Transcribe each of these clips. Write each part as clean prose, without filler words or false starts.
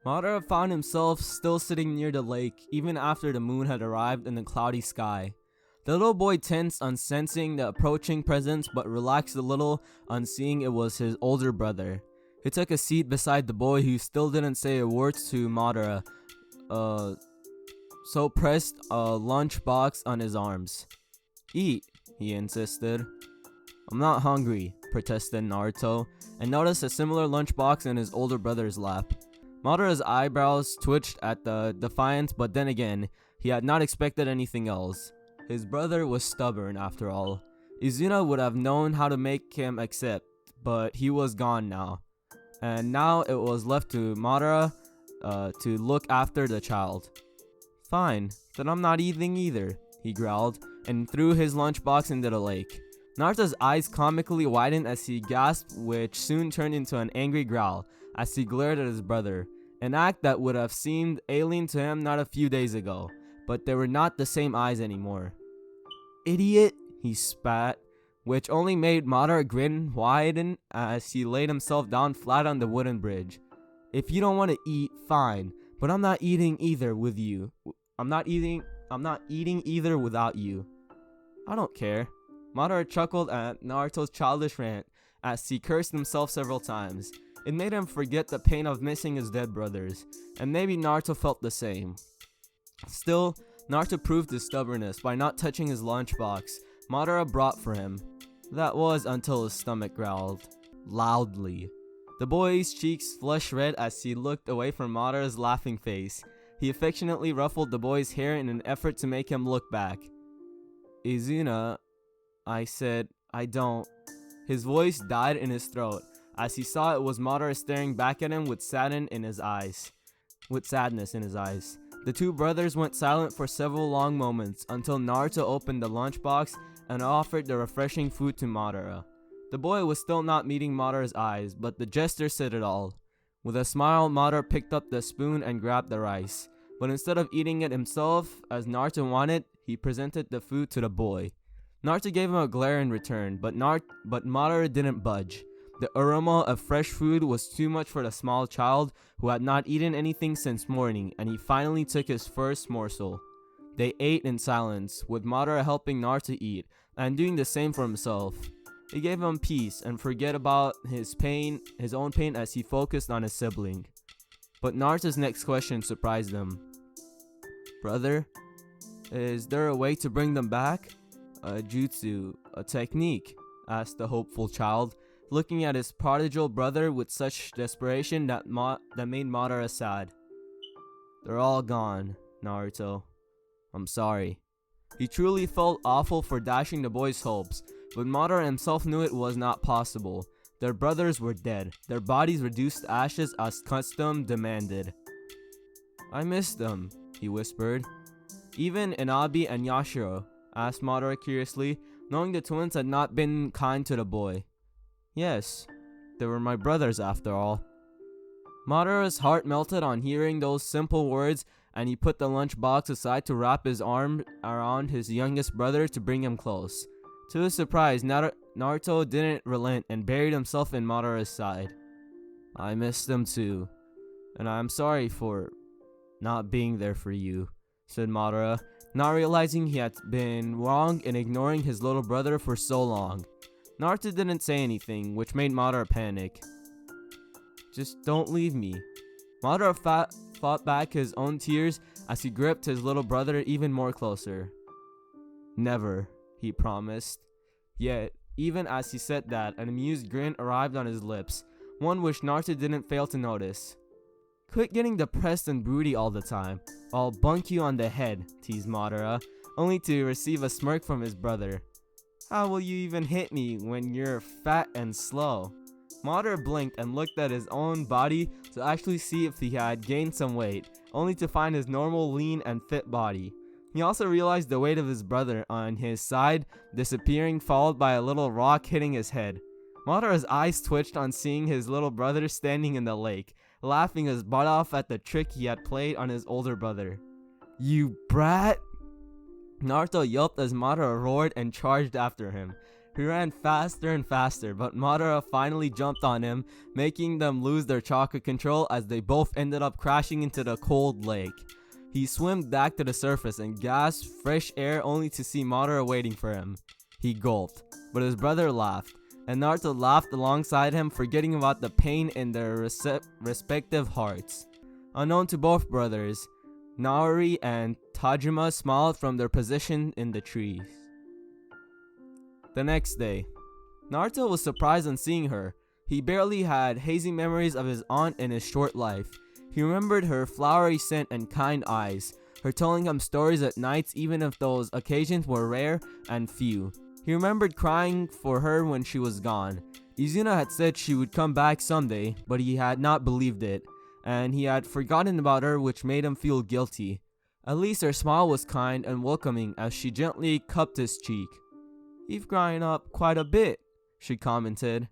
Madara found himself still sitting near the lake even after the moon had arrived in the cloudy sky. The little boy tensed on sensing the approaching presence but relaxed a little on seeing it was his older brother. He took a seat beside the boy who still didn't say a word to Madara, so pressed a lunchbox on his arms. "Eat," he insisted. "I'm not hungry," protested Naruto, and noticed a similar lunchbox in his older brother's lap. Madara's eyebrows twitched at the defiance, but then again, he had not expected anything else. His brother was stubborn after all. Izuna would have known how to make him accept, but he was gone now. And now it was left to Madara to look after the child. "Fine, then I'm not eating either," he growled, and threw his lunchbox into the lake. Naruto's eyes comically widened as he gasped, which soon turned into an angry growl as he glared at his brother, an act that would have seemed alien to him not a few days ago, but they were not the same eyes anymore. "Idiot," he spat, which only made Madara grin widen as he laid himself down flat on the wooden bridge. "If you don't want to eat, fine, but I'm not eating either with you. I'm not eating either without you." "I don't care." Madara chuckled at Naruto's childish rant as he cursed himself several times. It made him forget the pain of missing his dead brothers, and maybe Naruto felt the same. Still, Naruto proved his stubbornness by not touching his lunchbox Madara brought for him. That was until his stomach growled loudly. The boy's cheeks flushed red as he looked away from Madara's laughing face. He affectionately ruffled the boy's hair in an effort to make him look back. "Izuna," I said, "I don't." His voice died in his throat as he saw it was Madara staring back at him with sadness in his eyes. The two brothers went silent for several long moments until Naruto opened the lunchbox and offered the refreshing food to Madara. The boy was still not meeting Madara's eyes, but the gesture said it all. With a smile, Madara picked up the spoon and grabbed the rice, but instead of eating it himself, as Naruto wanted, he presented the food to the boy. Naruto gave him a glare in return, but Madara didn't budge. The aroma of fresh food was too much for the small child who had not eaten anything since morning, and he finally took his first morsel. They ate in silence, with Madara helping Naruto eat, and doing the same for himself. It gave him peace and forget about his own pain as he focused on his sibling. But Naruto's next question surprised him. "Brother, is there a way to bring them back? A jutsu, a technique?" asked the hopeful child, looking at his prodigal brother with such desperation that made Madara sad. "They're all gone, Naruto. I'm sorry." He truly felt awful for dashing the boy's hopes, but Madara himself knew it was not possible. Their brothers were dead, their bodies reduced to ashes as custom demanded. "I miss them," he whispered. "Even Inabi and Yashiro?" asked Madara curiously, knowing the twins had not been kind to the boy. "Yes, they were my brothers after all." Madara's heart melted on hearing those simple words, and he put the lunchbox aside to wrap his arm around his youngest brother to bring him close. To his surprise, Naruto didn't relent and buried himself in Madara's side. "I miss them too, and I'm sorry for not being there for you," said Madara, not realizing he had been wrong in ignoring his little brother for so long. Naruto didn't say anything, which made Madara panic. "Just don't leave me." Madara fought back his own tears as he gripped his little brother even more closer. "Never," he promised. Yet, even as he said that, an amused grin arrived on his lips, one which Naruto didn't fail to notice. "Quit getting depressed and broody all the time. I'll bunk you on the head," teased Madara, only to receive a smirk from his brother. "How will you even hit me when you're fat and slow?" Madara blinked and looked at his own body to actually see if he had gained some weight, only to find his normal lean and fit body. He also realized the weight of his brother on his side disappearing, followed by a little rock hitting his head. Madara's eyes twitched on seeing his little brother standing in the lake, laughing his butt off at the trick he had played on his older brother. "You brat!" Naruto yelped as Madara roared and charged after him. He ran faster and faster, but Madara finally jumped on him, making them lose their chakra control as they both ended up crashing into the cold lake. He swam back to the surface and gasped fresh air only to see Madara waiting for him. He gulped, but his brother laughed, and Naruto laughed alongside him, forgetting about the pain in their respective hearts. Unknown to both brothers, Nari and Tajima smiled from their position in the trees. The next day, Naruto was surprised on seeing her. He barely had hazy memories of his aunt in his short life. He remembered her flowery scent and kind eyes, her telling him stories at nights even if those occasions were rare and few. He remembered crying for her when she was gone. Izuna had said she would come back someday, but he had not believed it, and he had forgotten about her, which made him feel guilty. At least her smile was kind and welcoming as she gently cupped his cheek. "You've grown up quite a bit," she commented.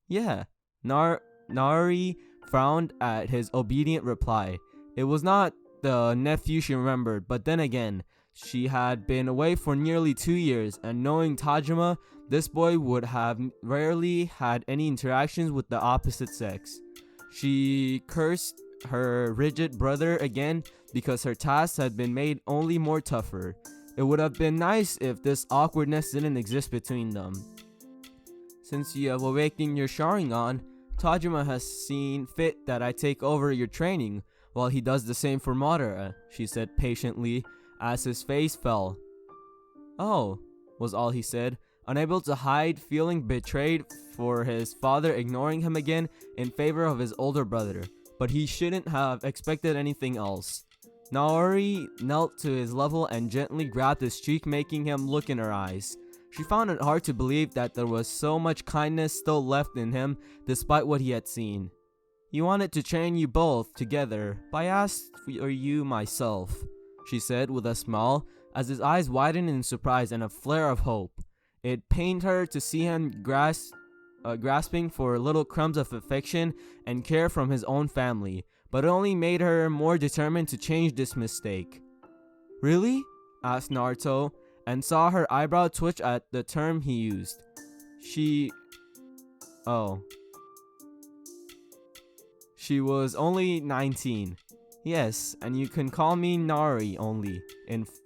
"Yeah." Nari frowned at his obedient reply. It was not the nephew she remembered, but then again, she had been away for nearly 2 years, and knowing Tajima, this boy would have rarely had any interactions with the opposite sex. She cursed her rigid brother again because her tasks had been made only more tougher. It would have been nice if this awkwardness didn't exist between them. "Since you have awakened your Sharingan, Tajima has seen fit that I take over your training, while he does the same for Madara," she said patiently, as his face fell. "Oh," was all he said, unable to hide feeling betrayed for his father ignoring him again in favor of his older brother, but he shouldn't have expected anything else. Nari knelt to his level and gently grabbed his cheek, making him look in her eyes. She found it hard to believe that there was so much kindness still left in him despite what he had seen. "He wanted to train you both together, but I asked for you myself," she said with a smile, as his eyes widened in surprise and a flare of hope. It pained her to see him grasping for little crumbs of affection and care from his own family, but it only made her more determined to change this mistake. "Really?" asked Naruto, and saw her eyebrow twitch at the term he used. She was only 19. "Yes, and you can call me Nari only,"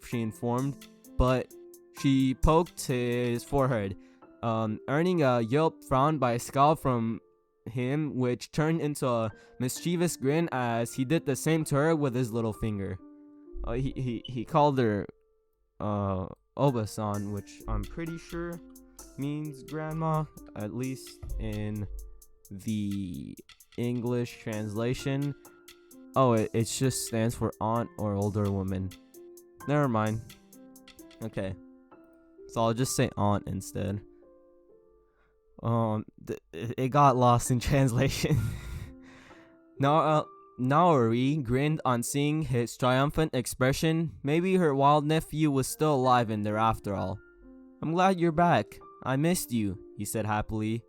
she informed, but she poked his forehead, earning a yelp frown by a scowl from him, which turned into a mischievous grin as he did the same to her with his little finger. He called her Oba-san, which I'm pretty sure means grandma, at least in the English translation. Oh, it just stands for aunt or older woman. Never mind. Okay, so I'll just say aunt instead. It got lost in translation. Naori grinned on seeing his triumphant expression. Maybe her wild nephew was still alive in there after all. "I'm glad you're back. I missed you," he said happily.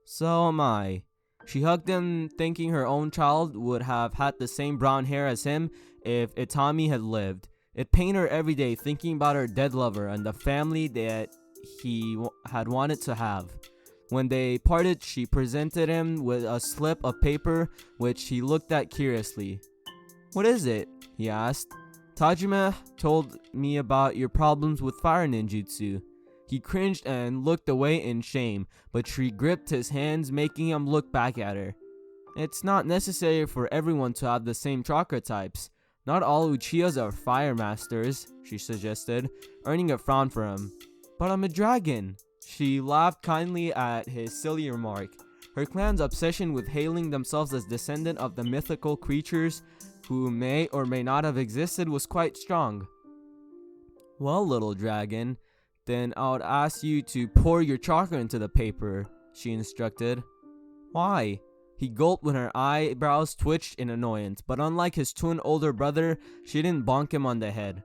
"So am I." She hugged him, thinking her own child would have had the same brown hair as him if Itami had lived. It pained her every day thinking about her dead lover and the family that he had wanted to have. When they parted, she presented him with a slip of paper, which he looked at curiously. "What is it?" he asked. "Tajima told me about your problems with fire ninjutsu." He cringed and looked away in shame, but she gripped his hands, making him look back at her. "It's not necessary for everyone to have the same chakra types. Not all Uchihas are fire masters," she suggested, earning a frown for him. "But I'm a dragon." She laughed kindly at his silly remark. Her clan's obsession with hailing themselves as descendant of the mythical creatures who may or may not have existed was quite strong. "Well, little dragon, then I would ask you to pour your chakra into the paper," she instructed. "Why?" He gulped when her eyebrows twitched in annoyance, but unlike his twin older brother, she didn't bonk him on the head.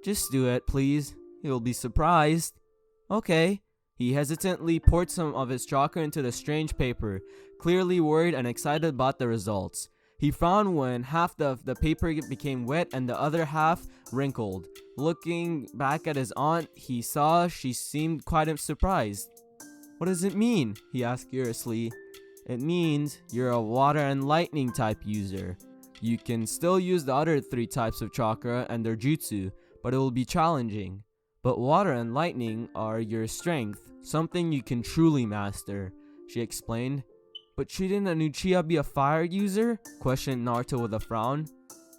"Just do it, please. You'll be surprised." "Okay." He hesitantly poured some of his chakra into the strange paper, clearly worried and excited about the results. He frowned when half of the paper became wet and the other half wrinkled. Looking back at his aunt, he saw she seemed quite surprised. What does it mean? He asked curiously. It means you're a water and lightning type user. You can still use the other 3 types of chakra and their jutsu, but it will be challenging. But water and lightning are your strength, something you can truly master, she explained. But shouldn't an Uchiha be a fire user? Questioned Naruto with a frown.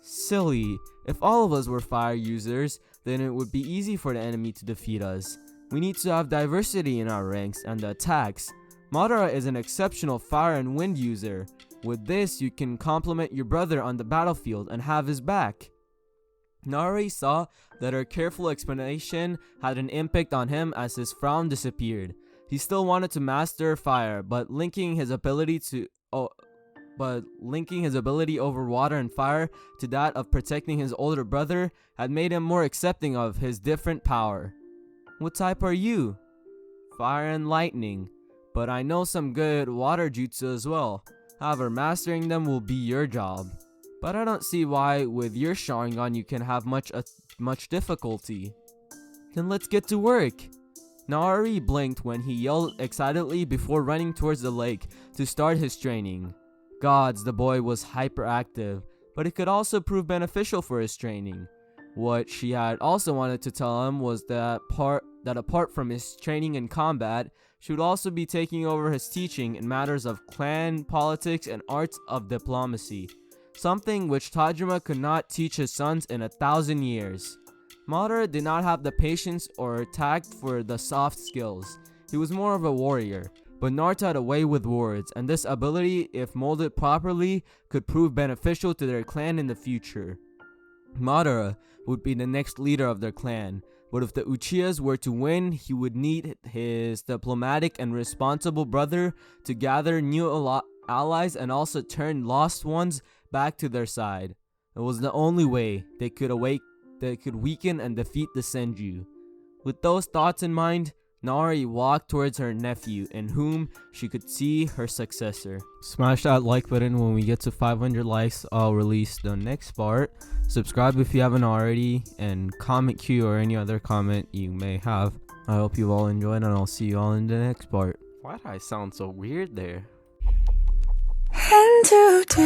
Silly. If all of us were fire users, then it would be easy for the enemy to defeat us. We need to have diversity in our ranks and the attacks. Madara is an exceptional fire and wind user. With this, you can complement your brother on the battlefield and have his back. Nari saw that her careful explanation had an impact on him as his frown disappeared. He still wanted to master fire, but linking his ability over water and fire to that of protecting his older brother had made him more accepting of his different power. What type are you? Fire and lightning, but I know some good water jutsu as well. However, mastering them will be your job. But I don't see why with your Sharingan you can have much difficulty. Then let's get to work. Nari blinked when he yelled excitedly before running towards the lake to start his training. Gods, the boy was hyperactive, but it could also prove beneficial for his training. What she had also wanted to tell him was that apart from his training in combat, she would also be taking over his teaching in matters of clan, politics, and arts of diplomacy. Something which Tajima could not teach his sons in 1,000 years. Madara did not have the patience or tact for the soft skills. He was more of a warrior, but Naruto had a way with words, and this ability, if molded properly, could prove beneficial to their clan in the future. Madara would be the next leader of their clan, but if the Uchihas were to win, he would need his diplomatic and responsible brother to gather new allies and also turn lost ones back to their side. It was the only way they could weaken and defeat the Senju. With those thoughts in mind, Nari walked towards her nephew, in whom she could see her successor. Smash that like button. When we get to 500 likes, I'll release the next part. Subscribe if you haven't already, and comment Q or any other comment you may have. I hope you all enjoyed, and I'll see you all in the next part. Why did I sound so weird there? 1, 2, 3